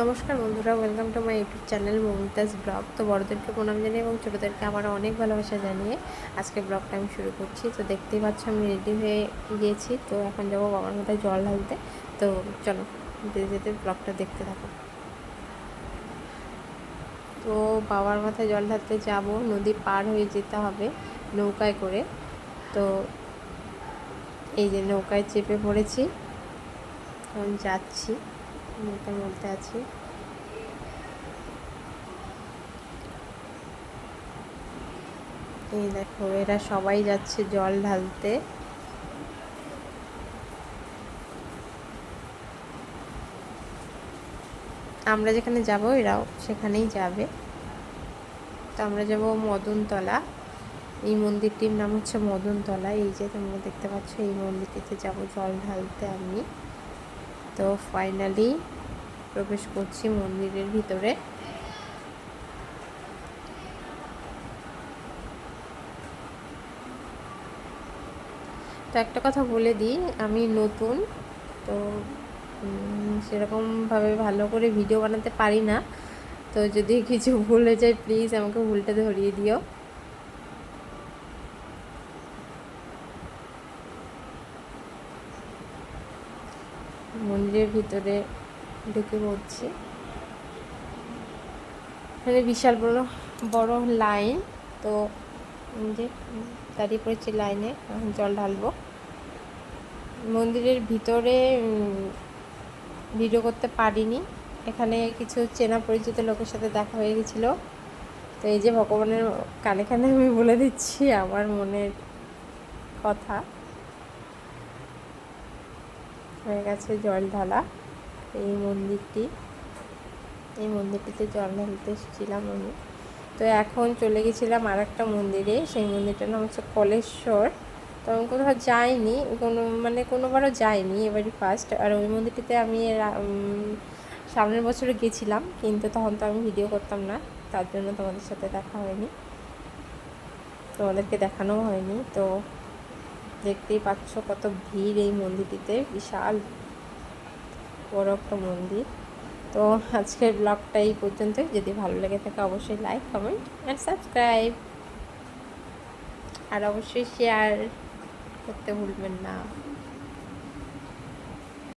নমস্কার বন্ধুরা, welcome to my YouTube channel Moumita's blog. তো বড়োদেরকে প্রণাম জানিয়ে এবং ছোটোদেরকে আমার অনেক ভালোবাসা জানিয়ে আজকে ব্লগটা আমি শুরু করছি। তো দেখতেই পাচ্ছ আমি রেডি হয়ে গিয়েছি। তো এখন যাবো বাবার মাথায় জল ঢালতে। তো চলো যেতে যেতে ব্লগটা দেখতে থাকো। তো বাবার মাথায় জল ঢালতে যাবো, নদী পার হয়ে যেতে হবে নৌকায় করে। তো এই যে নৌকায় চেপে পড়েছি, এখন যাচ্ছি, নৌকার মধ্যে আছি। এই দেখো এরা সবাই যাচ্ছে জল ঢালতে। আমরা যেখানে যাব এরাও সেখানেই যাবে। তো আমরা যাব মদনতলা। এই মন্দিরটির নাম হচ্ছে মদনতলা। এই যে তোমরা দেখতে পাচ্ছ, এই মন্দিরটিতে যাব জল ঢালতে আমি। তো ফাইনালি প্রবেশ করছি মন্দিরের ভিতরে। তো একটা কথা বলে দিই, আমি নতুন, তো সেরকমভাবে ভালো করে ভিডিও বানাতে পারি না। তো যদি কিছু ভুল হয়ে যায় প্লিজ আমাকে ভুলটা ধরিয়ে দিও। মন্দিরের ভিতরে ঢুকে পড়ছি। এখানে বিশাল বড় বড় লাইন। তো যে দাঁড়িয়ে পড়েছি লাইনে, এখন জল ঢালবো। মন্দিরের ভিতরে ভিডিও করতে পারিনি, এখানে কিছু চেনা পরিচিত লোকের সাথে দেখা হয়ে গেছিলো। তো এই যে ভগবানের কানে কানে আমি বলে দিচ্ছি আমার মনের কথা। হয়ে গেছে জল ঢালা। এই মন্দিরটিতে জল ঢালতে এসেছিলাম আমি। তো এখন চলে গেছিলাম আর একটা মন্দিরে, সেই মন্দিরটার নাম হচ্ছে কলেশ্বর। তো আমি কোথাও যাইনি, কোনোবারও যাইনি, এবারই ফার্স্ট। আর ওই মন্দিরটিতে আমি সামনের বছরে গেছিলাম, কিন্তু তখন তো আমি ভিডিও করতাম না, তার জন্য তোমাদের সাথে দেখা হয়নি, তোমাদেরকে দেখানোও হয়নি। তো দেখতেই পাচ্ছ কত ভিড় এই মন্দিরটিতে, বিশাল বড় একটা মন্দির। তো আজকের ব্লগটা এই পর্যন্তই। যদি ভালো লেগে থাকে অবশ্যই লাইক, কমেন্ট অ্যান্ড সাবস্ক্রাইব, আর অবশ্যই শেয়ার করতে ভুলবেন না।